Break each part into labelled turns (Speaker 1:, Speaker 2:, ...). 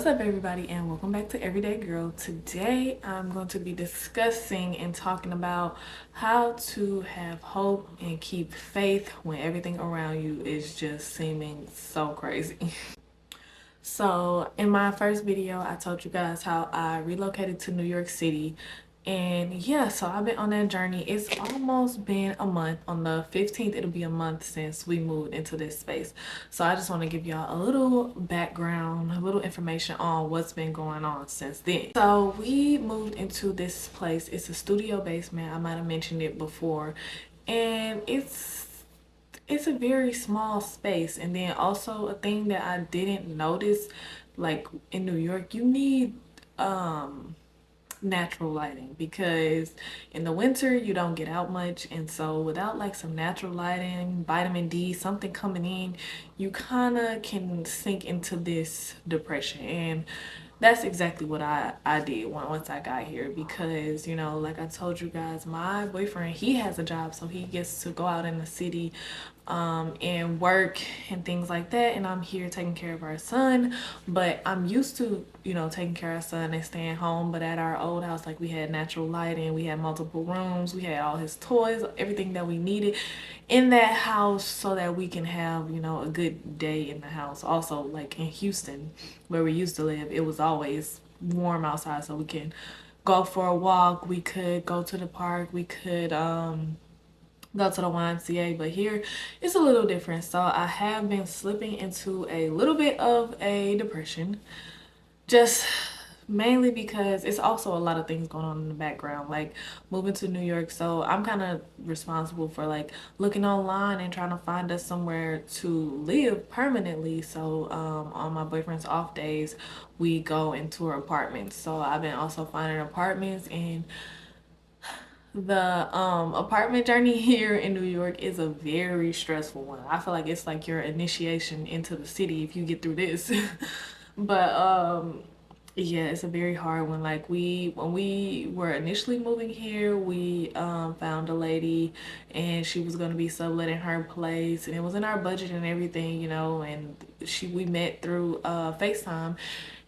Speaker 1: What's up, everybody, and welcome back to Everyday Girl. Today I'm going to be discussing and talking about how to have hope and keep faith when everything around you is just seeming so crazy. So in my first video, I told you guys how I relocated to New York City. And yeah, so I've been on that journey. It's almost been a month. On the 15th, it'll be a month since we moved into this space. So I just want to give y'all a little background, a little information on what's been going on since then. So we moved into this place. It's a studio basement. I might have mentioned it before. And it's a very small space. And then also a thing that I didn't notice, like in New York, you need natural lighting, because in the winter you don't get out much, and so without like some natural lighting, vitamin D, something coming in, you kind of can sink into this depression. And that's exactly what I did once I got here, because you know, like I told you guys, my boyfriend, he has a job, so he gets to go out in the city and work and things like that, and I'm here taking care of our son. But I'm used to, you know, taking care of our son and staying home. But at our old house, like, we had natural lighting, we had multiple rooms, we had all his toys, everything that we needed in that house, so that we can have, you know, a good day in the house. Also, like in Houston where we used to live, it was always warm outside, so we can go for a walk, we could go to the park, we could go to the YMCA. But here it's a little different. So I have been slipping into a little bit of a depression, just mainly because it's also a lot of things going on in the background, like moving to New York. So I'm kind of responsible for like looking online and trying to find us somewhere to live permanently. So on my boyfriend's off days, we go and tour apartments. So I've been also finding apartments, and the apartment journey here in New York is a very stressful one. I feel like it's like your initiation into the city if you get through this. But yeah, it's a very hard one. Like, when we were initially moving here, we found a lady, and she was going to be subletting her place, and it was in our budget and everything, you know. And we met through FaceTime,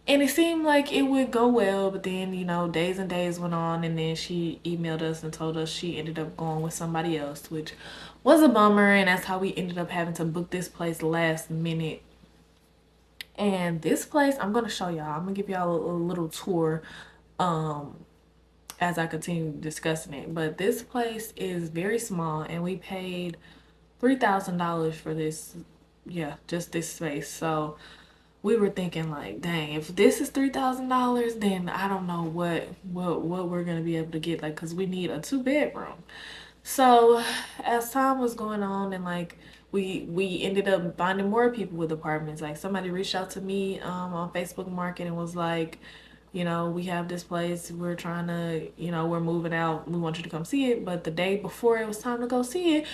Speaker 1: and it seemed like it would go well. But then, you know, days and days went on, and then she emailed us and told us she ended up going with somebody else, which was a bummer. And that's how we ended up having to book this place last minute. And this place, I'm gonna show y'all. I'm gonna give y'all a little tour as I continue discussing it. But this place is very small, and we paid $3,000 for this. Yeah, just this space. So we were thinking like, dang, if this is $3,000, then I don't know what we're gonna be able to get, like, because we need a 2 bedroom. So as time was going on, and like we ended up finding more people with apartments. Like, somebody reached out to me on Facebook Market and was like, you know, we have this place, we're trying to, you know, we're moving out, we want you to come see it. But the day before it was time to go see it,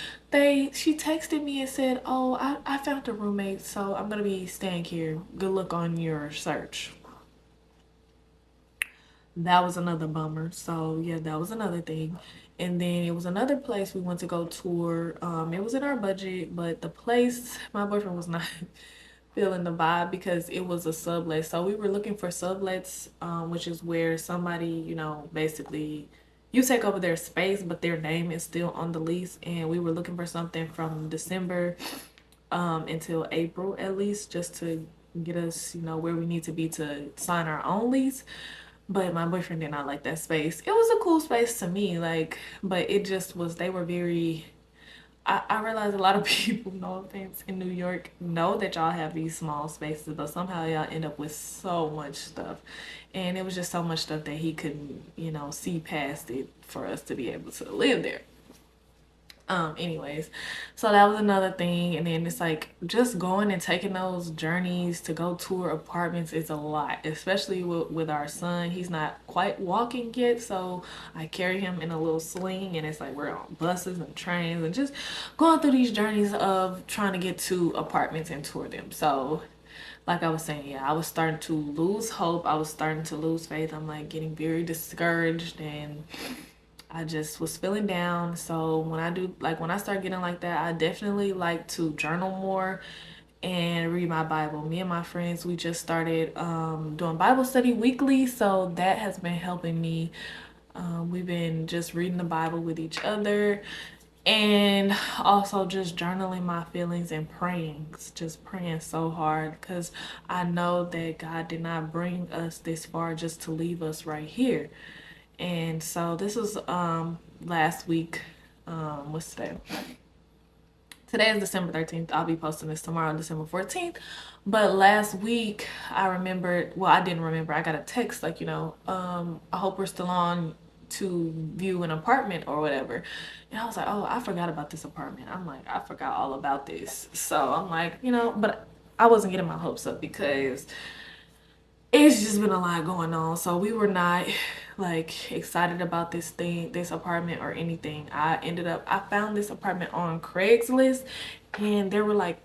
Speaker 1: she texted me and said, oh, I found a roommate, so I'm gonna be staying here, good luck on your search. That was another bummer. So yeah, that was another thing. And then it was another place we went to go tour. It was in our budget, but the place, my boyfriend was not feeling the vibe, because it was a sublet. So we were looking for sublets, which is where somebody, you know, basically you take over their space, but their name is still on the lease. And we were looking for something from December until April at least, just to get us, you know, where we need to be to sign our own lease. But my boyfriend did not like that space. It was a cool space to me, like, but it just was, they were very, I realize a lot of people, no offense, in New York know that y'all have these small spaces, but somehow y'all end up with so much stuff. And it was just so much stuff that he couldn't, you know, see past it for us to be able to live there. Anyways, so that was another thing. And then it's like, just going and taking those journeys to go tour apartments is a lot, especially with our son. He's not quite walking yet, so I carry him in a little sling, and it's like we're on buses and trains and just going through these journeys of trying to get to apartments and tour them. So like I was saying, yeah, I was starting to lose hope, I was starting to lose faith. I'm like getting very discouraged, and I just was feeling down. So when I start getting like that, I definitely like to journal more. and read my Bible. Me and my friends, we just started doing Bible study weekly, so that has been helping me. We've been just reading the Bible with each other and also just journaling my feelings and praying, just praying so hard because I know that God did not bring us this far just to leave us right here. And so this was last week. What's today? Today is December 13th. I'll be posting this tomorrow, December 14th. But last week, I remembered, well, I didn't remember. I got a text like, I hope we're still on to view an apartment or whatever. And I was like, oh, I forgot about this apartment. I'm like, I forgot all about this. So I'm like, but I wasn't getting my hopes up because it's just been a lot going on. So we were not like excited about this apartment or anything. I found this apartment on Craigslist and there were like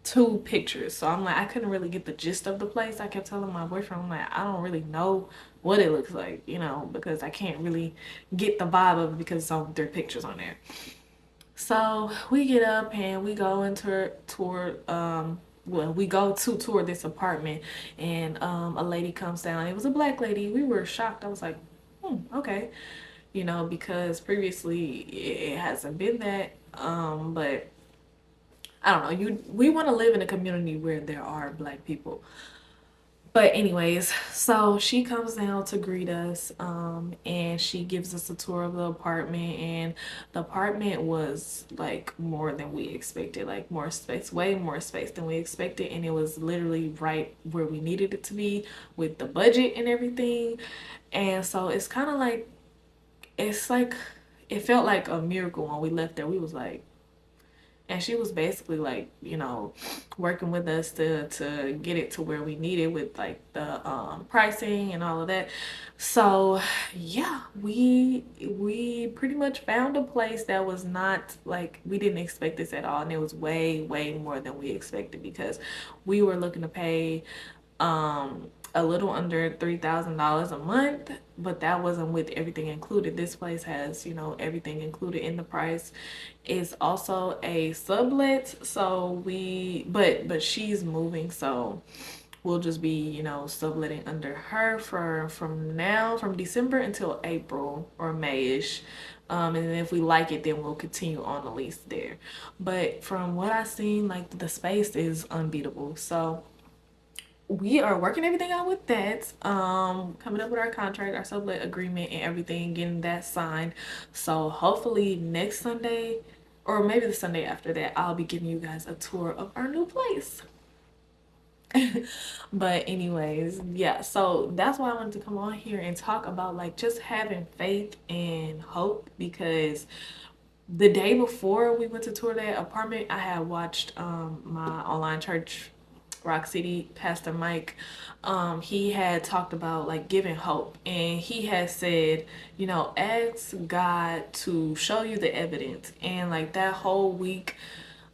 Speaker 1: two pictures. So I'm like, I couldn't really get the gist of the place. I kept telling my boyfriend, I'm like, I don't really know what it looks like, because I can't really get the vibe of it because there are pictures on there. So we get up and we go into we go to tour this apartment and a lady comes down. It was a black lady. We were shocked. I was like, okay. Because previously it hasn't been that. But I don't know. We want to live in a community where there are black people. But anyways, so she comes down to greet us, and she gives us a tour of the apartment, and the apartment was like more than we expected, like more space, way more space than we expected, and it was literally right where we needed it to be with the budget and everything. And so it felt like a miracle when we left there. We was like, and she was basically like, working with us to get it to where we needed with like the pricing and all of that. So yeah, we pretty much found a place that was not like, we didn't expect this at all, and it was way more than we expected because we were looking to pay a little under $3,000 a month, but that wasn't with everything included. This place has, everything included in the price. It's also a sublet, so but she's moving, so we'll just be, subletting under her from December until April or May-ish. And then if we like it, then we'll continue on the lease there. But from what I've seen, like the space is unbeatable. So we are working everything out with that, coming up with our contract, our sublet agreement and everything, getting that signed. So hopefully next Sunday or maybe the Sunday after that, I'll be giving you guys a tour of our new place. But anyways, yeah, so that's why I wanted to come on here and talk about like just having faith and hope, because the day before we went to tour that apartment, I had watched my online church, Rock City, Pastor Mike. He had talked about like giving hope, and he had said, ask God to show you the evidence. And like that whole week,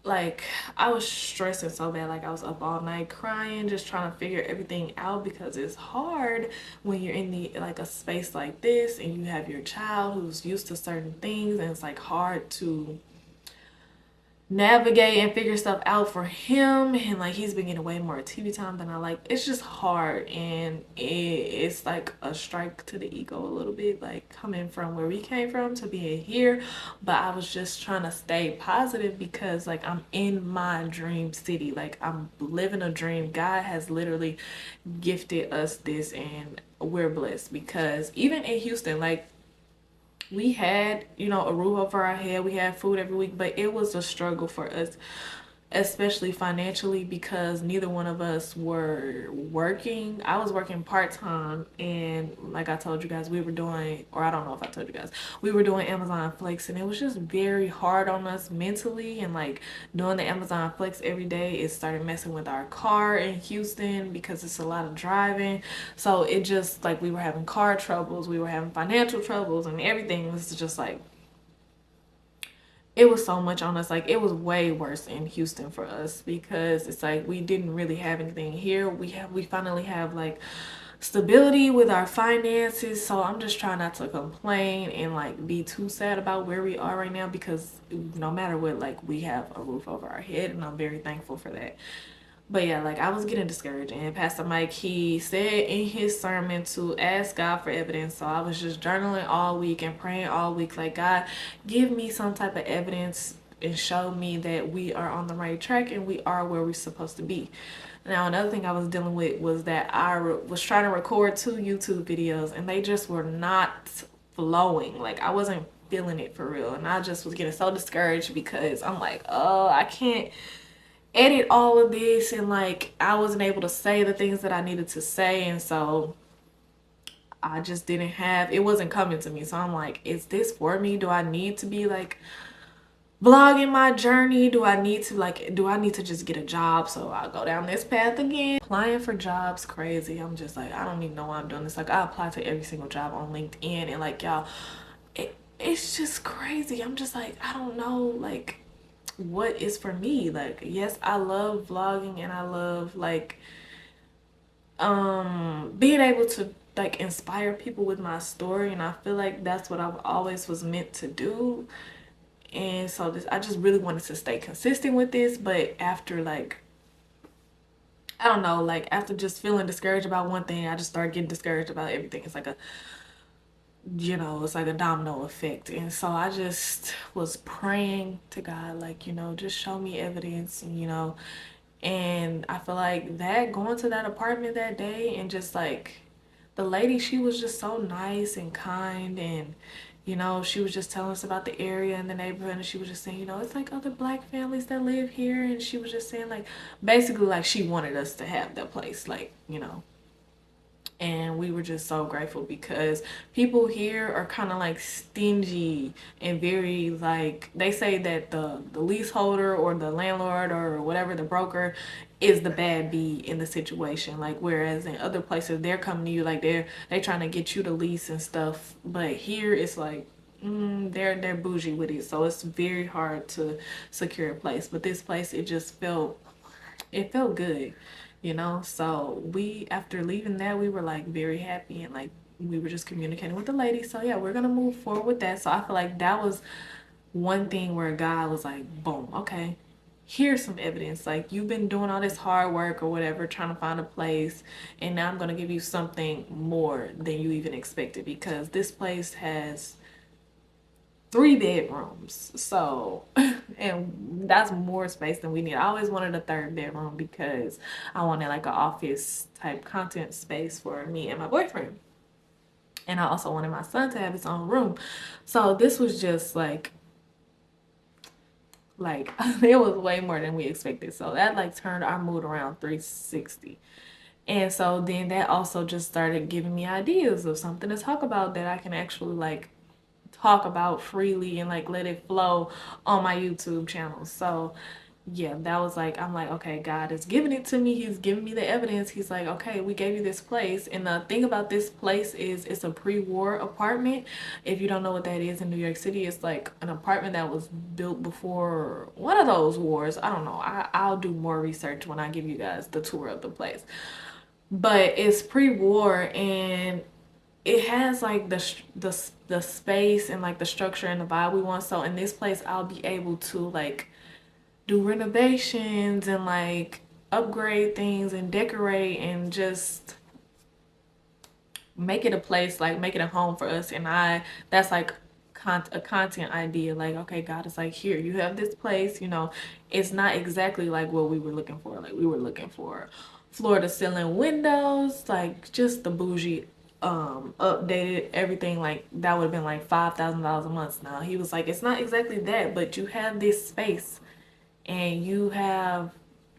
Speaker 1: like I was stressing so bad, like I was up all night crying, just trying to figure everything out, because it's hard when you're in like a space like this and you have your child who's used to certain things, and it's like hard to navigate and figure stuff out for him. And like he's been getting way more TV time than I like. It's just hard, and it's like a strike to the ego a little bit, like coming from where we came from to being here. But I was just trying to stay positive because like I'm in my dream city, like I'm living a dream. God has literally gifted us this, and we're blessed because even in Houston, like we had, a roof over our head, we had food every week, but it was a struggle for us, especially financially, because neither one of us were working. I was working part-time, and like I told you guys, we were doing, or I don't know if I told you guys, we were doing Amazon Flex, and it was just very hard on us mentally. And like doing the Amazon Flex every day, it started messing with our car in Houston because it's a lot of driving. So it just like we were having car troubles, we were having financial troubles, and everything was just like, it was so much on us. Like it was way worse in Houston for us because it's like we didn't really have anything here. We finally have like stability with our finances. So I'm just trying not to complain and like be too sad about where we are right now, because no matter what, like we have a roof over our head, and I'm very thankful for that. But yeah, like I was getting discouraged, and Pastor Mike, he said in his sermon to ask God for evidence. So I was just journaling all week and praying all week, like, God, give me some type of evidence and show me that we are on the right track and we are where we're supposed to be. Now, another thing I was dealing with was that I was trying to record 2 YouTube videos, and they just were not flowing. Like I wasn't feeling it for real, and I just was getting so discouraged because I'm like, oh, I can't edit all of this, and like I wasn't able to say the things that I needed to say, and so I just didn't have, it wasn't coming to me. So I'm like, is this for me? Do I need to be like vlogging my journey? Do I need to just get a job? So I'll go down this path again. Applying for jobs, crazy. I'm just like, I don't even know why I'm doing this. Like I apply to every single job on LinkedIn, and like y'all, it's just crazy. I'm just like, I don't know, like what is for me. Like, yes, I love vlogging, and I love like being able to like inspire people with my story, and I feel like that's what I've always was meant to do. And so this, I just really wanted to stay consistent with this, but after like, I don't know, like after just feeling discouraged about one thing, I just started getting discouraged about everything. It's like a, it's like a domino effect. And so I just was praying to God, like, just show me evidence, and I feel like that, going to that apartment that day, and just like the lady, she was just so nice and kind, and she was just telling us about the area and the neighborhood, and she was just saying, it's like other black families that live here, and she was just saying like basically like she wanted us to have that place, like, and we were just so grateful, because people here are kind of like stingy and very like, they say that the leaseholder or the landlord or whatever, the broker, is the bad bee in the situation. Like whereas in other places they're coming to you, like they trying to get you to lease and stuff, but here it's like they're bougie with it, so it's very hard to secure a place. But this place, it felt good, so we, after leaving that, we were like very happy, and like we were just communicating with the lady. So yeah, we're gonna move forward with that. So I feel like that was one thing where God was like, boom, okay, here's some evidence. Like, you've been doing all this hard work or whatever trying to find a place, and now I'm gonna give you something more than you even expected, because this place has 3 bedrooms. So, and that's more space than we need. I always wanted a 3rd bedroom because I wanted like an office type content space for me and my boyfriend. And I also wanted my son to have his own room. So this was just like it was way more than we expected. So that like turned our mood around 360. And so then that also just started giving me ideas of something to talk about that I can actually like talk about freely and like let it flow on my YouTube channel. So yeah, that was like, I'm like, okay, God is giving it to me. He's giving me the evidence. He's like, okay, we gave you this place. And the thing about this place is it's a pre-war apartment. If you don't know what that is in New York City, it's like an apartment that was built before one of those wars. I don't know. I'll do more research when I give you guys the tour of the place. But it's pre-war, and it has like the space and like the structure and the vibe we want. So in this place, I'll be able to like do renovations and like upgrade things and decorate and just make it a place, like make it a home for us. And that's like a content idea. Like, okay, God is like, here, you have this place, it's not exactly like what we were looking for. Like we were looking for floor to ceiling windows, like just the bougie updated everything. Like that would have been like $5,000 a month. Now he was like, it's not exactly that, but you have this space and you have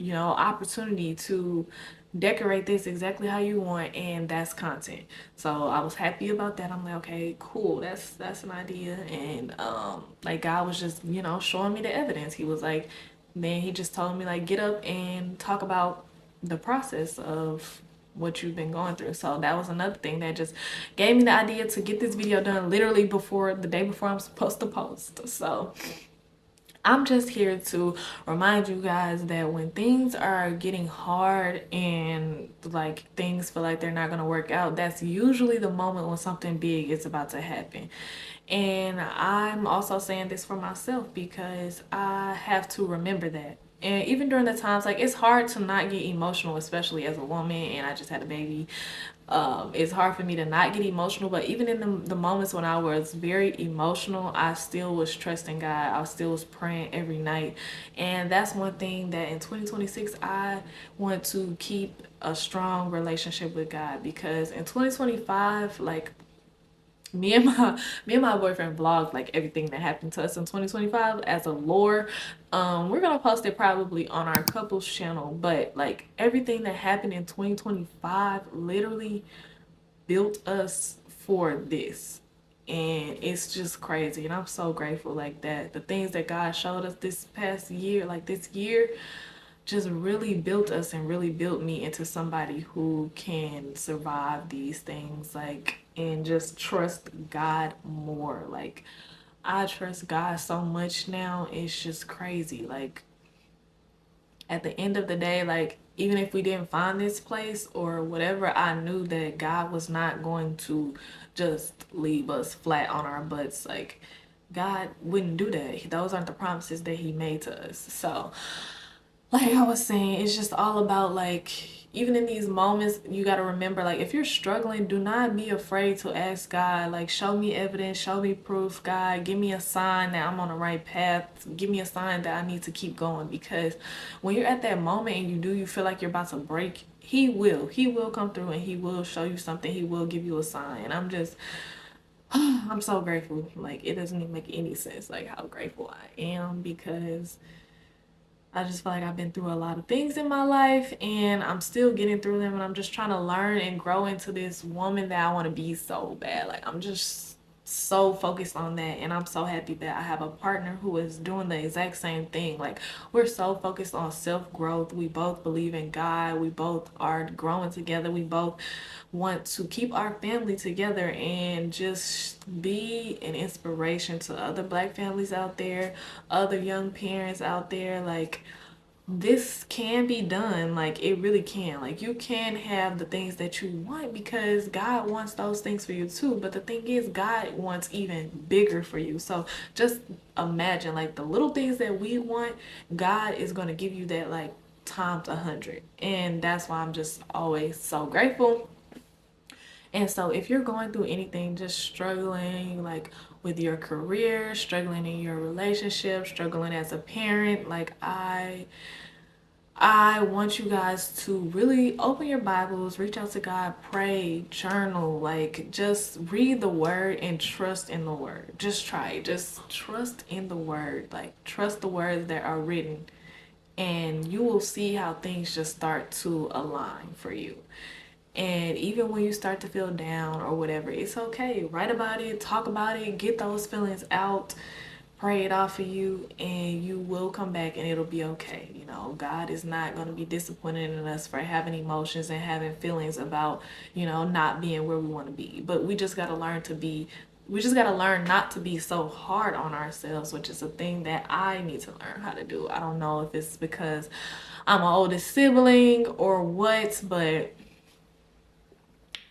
Speaker 1: opportunity to decorate this exactly how you want, and that's content. So I was happy about that. I'm like, okay, cool, that's an idea. And like God was just showing me the evidence. He was like, then he just told me like, get up and talk about the process of what you've been going through. So that was another thing that just gave me the idea to get this video done literally before the day before I'm supposed to post. So I'm just here to remind you guys that when things are getting hard and like things feel like they're not going to work out, that's usually the moment when something big is about to happen. And I'm also saying this for myself because I have to remember that. And even during the times, like, it's hard to not get emotional, especially as a woman, and I just had a baby. It's hard for me to not get emotional, but even in the moments when I was very emotional, I still was trusting God. I still was praying every night. And that's one thing that in 2026, I want to keep a strong relationship with God, because in 2025, like, me and my boyfriend vlogged like everything that happened to us in 2025 as a lore. We're gonna post it probably on our couples channel, but like everything that happened in 2025 literally built us for this. And it's just crazy, and I'm so grateful like that the things that God showed us this past year, like this year, just really built us and really built me into somebody who can survive these things, like, and just trust God more. Like, I trust God so much now. It's just crazy. Like, at the end of the day, like, even if we didn't find this place or whatever, I knew that God was not going to just leave us flat on our butts. Like, God wouldn't do that. Those aren't the promises that He made to us. So, like I was saying, it's just all about, like, even in these moments, you got to remember, like, if you're struggling, do not be afraid to ask God, like, show me evidence, show me proof, God, give me a sign that I'm on the right path, give me a sign that I need to keep going. Because when you're at that moment and you feel like you're about to break, he will come through and he will show you something, he will give you a sign. And I'm so grateful. Like, it doesn't even make any sense, like, how grateful I am, because I just feel like I've been through a lot of things in my life and I'm still getting through them, and I'm just trying to learn and grow into this woman that I want to be so bad. Like, I'm just so focused on that, and I'm so happy that I have a partner who is doing the exact same thing. Like, we're so focused on self-growth. We both believe in God. We both are growing together. We both want to keep our family together and just be an inspiration to other black families out there, other young parents out there. Like, this can be done. Like, it really can. Like, you can have the things that you want because God wants those things for you too. But the thing is, God wants even bigger for you. So just imagine, like, the little things that we want, God is going to give you that, like, times 100. And that's why I'm just always so grateful. And so if you're going through anything, just struggling, like, with your career, struggling in your relationship, struggling as a parent, like, I want you guys to really open your Bibles, reach out to God, pray, journal, like, just read the word and trust in the word. Just try it. Just trust in the word. Like, trust the words that are written, and you will see how things just start to align for you. And even when you start to feel down or whatever, it's okay. Write about it, talk about it, get those feelings out, pray it off of you, and you will come back and it'll be okay. You know, God is not going to be disappointed in us for having emotions and having feelings about, not being where we want to be. But we just got to learn not to be so hard on ourselves, which is a thing that I need to learn how to do. I don't know if it's because I'm an oldest sibling or what, but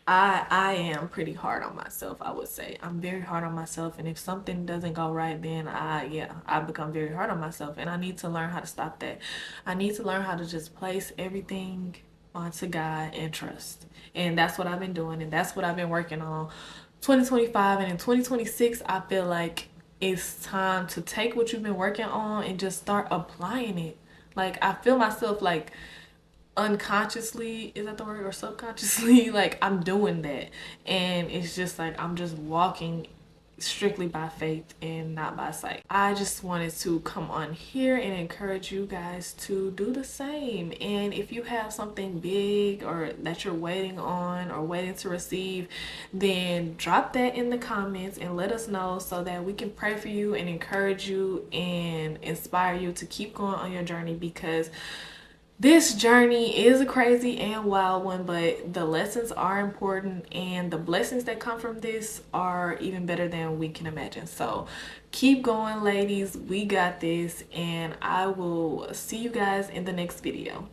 Speaker 1: I am pretty hard on myself, I would say. I'm very hard on myself, and if something doesn't go right, then I become very hard on myself, and I need to learn how to stop that. I need to learn how to just place everything onto God and trust. And that's what I've been doing, and that's what I've been working on 2025. And in 2026, I feel like it's time to take what you've been working on and just start applying it. Like, I feel myself, like, unconsciously, is that the word, or subconsciously, like, I'm doing that, and it's just like I'm just walking strictly by faith and not by sight. I just wanted to come on here and encourage you guys to do the same. And if you have something big or that you're waiting on or waiting to receive, then drop that in the comments and let us know so that we can pray for you and encourage you and inspire you to keep going on your journey, because This journey is a crazy and wild one, but the lessons are important and the blessings that come from this are even better than we can imagine. So keep going, ladies. We got this, and I will see you guys in the next video.